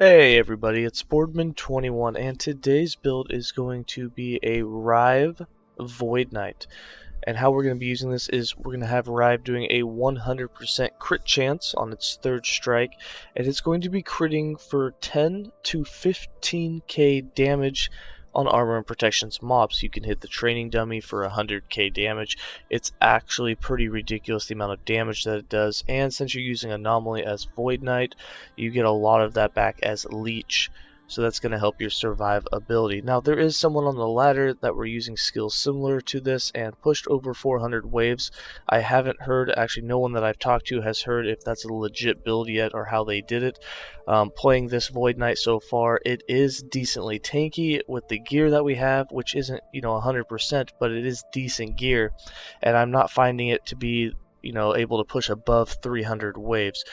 Hey everybody, it's Boardman21 and today's build is going to be a Rive Void Knight. And how we're going to be using this is we're going to have Rive doing a 100% crit chance on its third strike, and it's going to be critting for 10 to 15k damage on armor and protections mobs. You can hit the training dummy for 100k damage. It's actually pretty ridiculous the amount of damage that it does, and since you're using Anomaly as Void Knight, you get a lot of that back as Leech. So that's going to help your survivability. Now there is someone on the ladder that were using skills similar to this and pushed over 400 waves. I haven't heard, actually no one that I've talked to has heard if that's a legit build yet or how they did it. Playing this Void Knight so far, it is decently tanky with the gear that we have, which isn't 100%, but it is decent gear, and I'm not finding it to be able to push above 300 waves.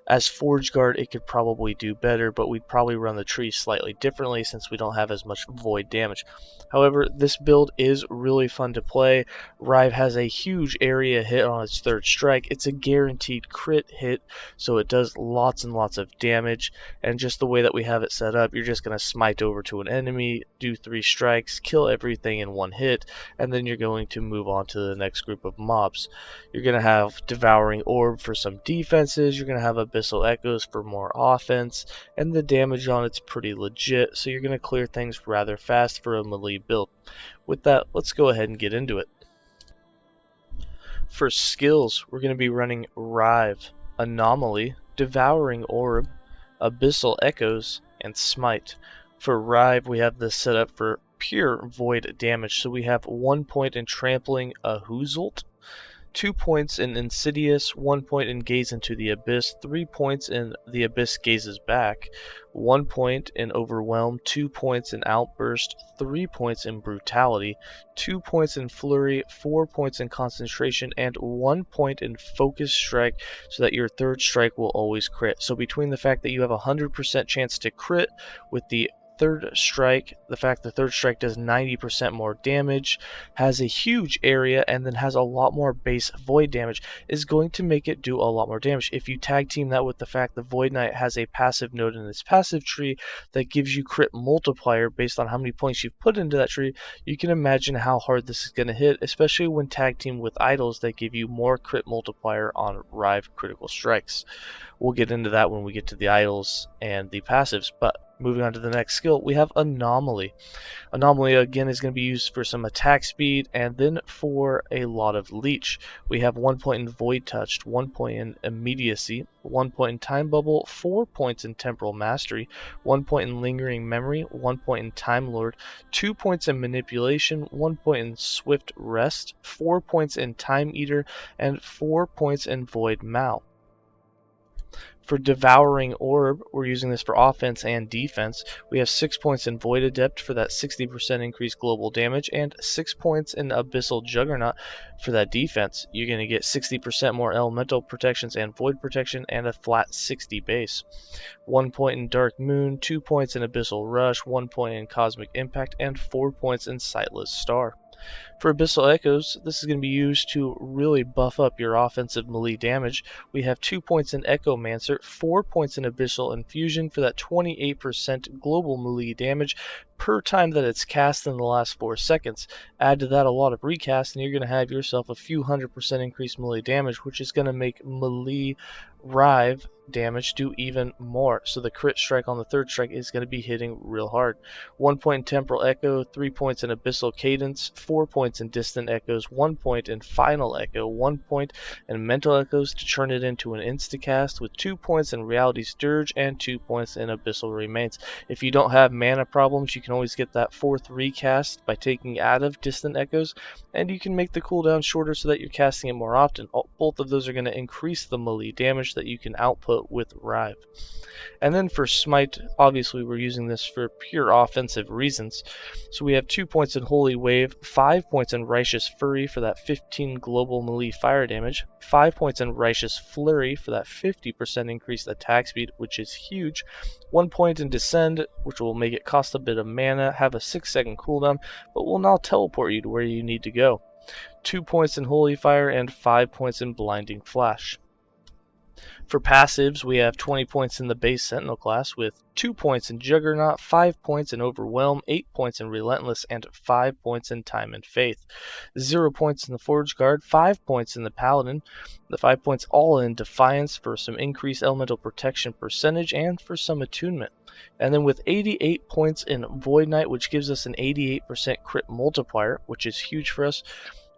As Forge Guard, it could probably do better, but we'd probably run the tree slightly differently since we don't have as much void damage. However, this build is really fun to play. Rive has a huge area hit on its third strike. It's a guaranteed crit hit, so it does lots and lots of damage. And just the way that we have it set up, you're just going to smite over to an enemy, do 3 strikes, kill everything in 1 hit, and then you're going to move on to the next group of mobs. You're going to have Devouring Orb for some defenses, you're going to have Abyssal Echoes for more offense, and the damage on it's pretty legit, so you're going to clear things rather fast for a melee build. With that, let's go ahead and get into it. For skills, we're going to be running Rive, Anomaly, Devouring Orb, Abyssal Echoes, and Smite. For Rive, we have this set up for pure void damage, so we have 1 point in Trampling a Hoozult, 2 points in Insidious, 1 point in Gaze into the Abyss, 3 points in The Abyss Gazes Back, 1 point in Overwhelm, 2 points in Outburst, 3 points in Brutality, 2 points in Flurry, 4 points in Concentration, and 1 point in Focus Strike, so that your third strike will always crit. So between the fact that you have a 100% chance to crit with the third strike, the fact the third strike does 90% more damage, has a huge area, and then has a lot more base void damage, is going to make it do a lot more damage. If you tag team that with the fact the Void Knight has a passive node in its passive tree that gives you crit multiplier based on how many points you've put into that tree, you can imagine how hard this is going to hit, especially when tag teamed with idols that give you more crit multiplier on Rive critical strikes. We'll get into that when we get to the idols and the passives, but moving on to the next skill, we have Anomaly. Anomaly again is going to be used for some attack speed and then for a lot of leech. We have 1 point in Void Touched, 1 point in Immediacy, 1 point in Time Bubble, 4 points in Temporal Mastery, 1 point in Lingering Memory, 1 point in Time Lord, 2 points in Manipulation, 1 point in Swift Rest, 4 points in Time Eater, and 4 points in Void Maul. For Devouring Orb, we're using this for offense and defense. We have 6 points in Void Adept for that 60% increased global damage, and 6 points in Abyssal Juggernaut for that defense. You're going to get 60% more elemental protections and void protection, and a flat 60 base. 1 point in Dark Moon, 2 points in Abyssal Rush, 1 point in Cosmic Impact, and 4 points in Sightless Star. For Abyssal Echoes, this is going to be used to really buff up your offensive melee damage. We have 2 points in Echomancer, 4 points in Abyssal Infusion for that 28% global melee damage per time that it's cast in the last 4 seconds. Add to that a lot of recast, and you're going to have yourself a few 100% increased melee damage, which is going to make melee Rive damage do even more. So the crit strike on the third strike is going to be hitting real hard. 1 point in Temporal Echo, 3 points in Abyssal Cadence, 4 points in Distant Echoes, 1 point in Final Echo, 1 point in Mental Echoes to turn it into an instacast, with 2 points in Reality's Dirge and 2 points in Abyssal Remains. If you don't have mana problems, you can always get that 4th recast by taking out of Distant Echoes, and you can make the cooldown shorter so that you're casting it more often. Both of those are going to increase the melee damage that you can output with Rive. And then for Smite, obviously we're using this for pure offensive reasons. So we have 2 points in Holy Wave, 5 points in Righteous Fury for that 15 global melee fire damage, 5 points in Righteous Flurry for that 50% increased attack speed, which is huge, 1 point in Descend, which will make it cost a bit of mana, have a 6-second cooldown, but will now teleport you to where you need to go, 2 points in Holy Fire, and 5 points in Blinding Flash. For passives, we have 20 points in the base Sentinel class with 2 points in Juggernaut, 5 points in Overwhelm, 8 points in Relentless, and 5 points in Time and Faith. 0 points in the Forge Guard, 5 points in the Paladin, the 5 points all in Defiance for some increased elemental protection percentage and for some attunement. And then with 88 points in Void Knight, which gives us an 88% crit multiplier, which is huge for us,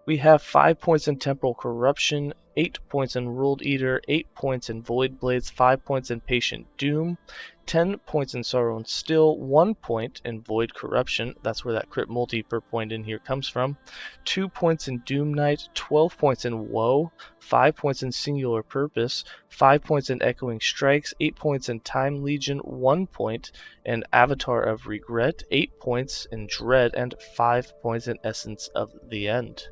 we have 5 points in Temporal Corruption, 8 points in Ruled Eater, 8 points in Void Blades, 5 points in Patient Doom, 10 points in Sorrow and Still, 1 point in Void Corruption, that's where that crit multi per point in here comes from, 2 points in Doom Knight, 12 points in Woe, 5 points in Singular Purpose, 5 points in Echoing Strikes, 8 points in Time Legion, 1 point in Avatar of Regret, 8 points in Dread, and 5 points in Essence of the End.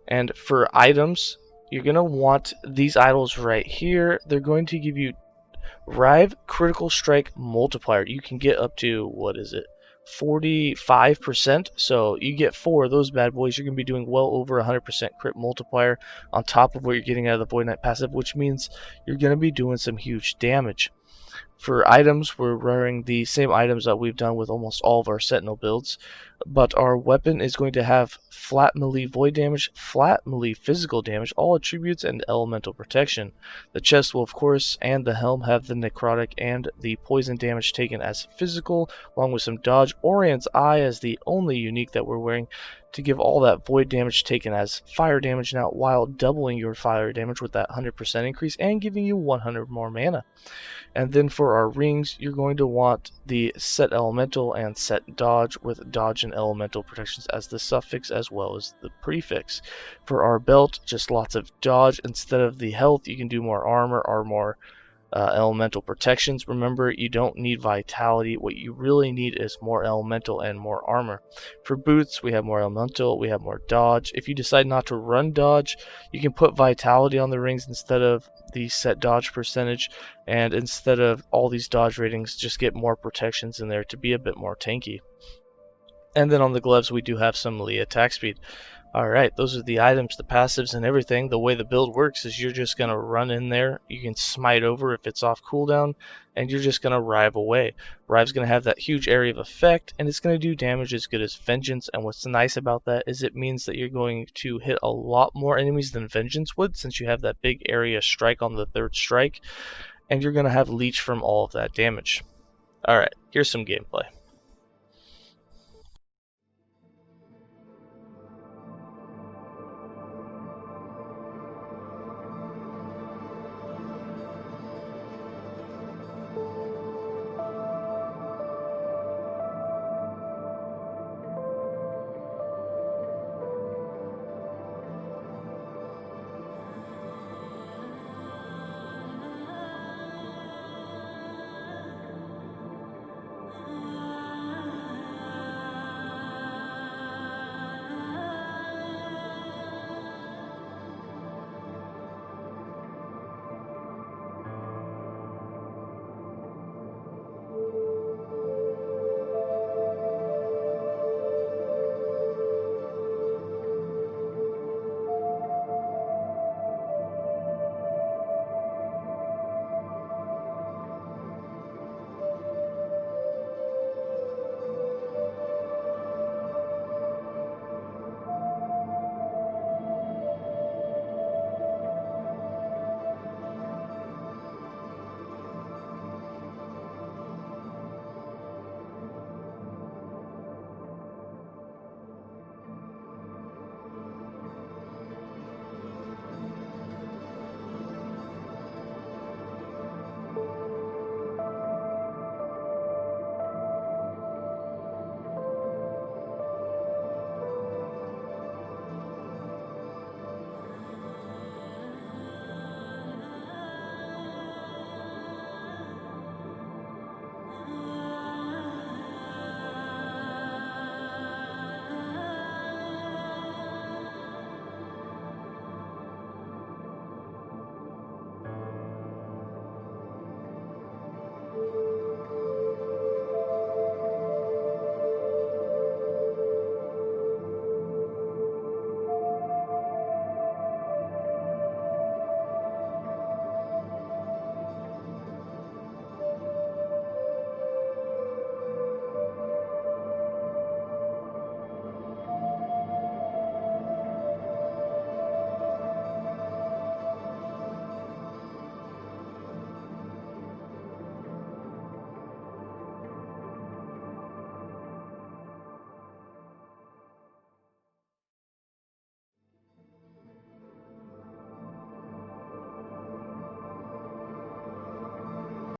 And for items, you're going to want these idols right here. They're going to give you Rive Critical Strike Multiplier. You can get up to, what is it, 45%. So you get 4 of those bad boys, you're going to be doing well over 100% crit multiplier on top of what you're getting out of the Void Knight passive, which means you're going to be doing some huge damage. For items, we're wearing the same items that we've done with almost all of our Sentinel builds, but our weapon is going to have flat melee void damage, flat melee physical damage, all attributes, and elemental protection. The chest will, of course, and the helm have the necrotic and the poison damage taken as physical, along with some dodge. Orion's Eye as the only unique that we're wearing to give all that void damage taken as fire damage now, while doubling your fire damage with that 100% increase and giving you 100 more mana. And then for our rings, you're going to want the set elemental and set dodge, with dodge and elemental protections as the suffix as well as the prefix. For our belt, just lots of dodge. Instead of the health, you can do more armor or more elemental protections. Remember, you don't need vitality. What you really need is more elemental and more armor. For boots, we have more elemental, we have more dodge. If you decide not to run dodge, you can put vitality on the rings instead of the set dodge percentage, and instead of all these dodge ratings, just get more protections in there to be a bit more tanky. And then on the gloves, we do have some melee attack speed. Alright, those are the items, the passives, and everything. The way the build works is you're just going to run in there. You can smite over if it's off cooldown, and you're just going to Rive away. Rive's going to have that huge area of effect, and it's going to do damage as good as Vengeance. And what's nice about that is it means that you're going to hit a lot more enemies than Vengeance would, since you have that big area strike on the third strike, and you're going to have leech from all of that damage. Alright, here's some gameplay.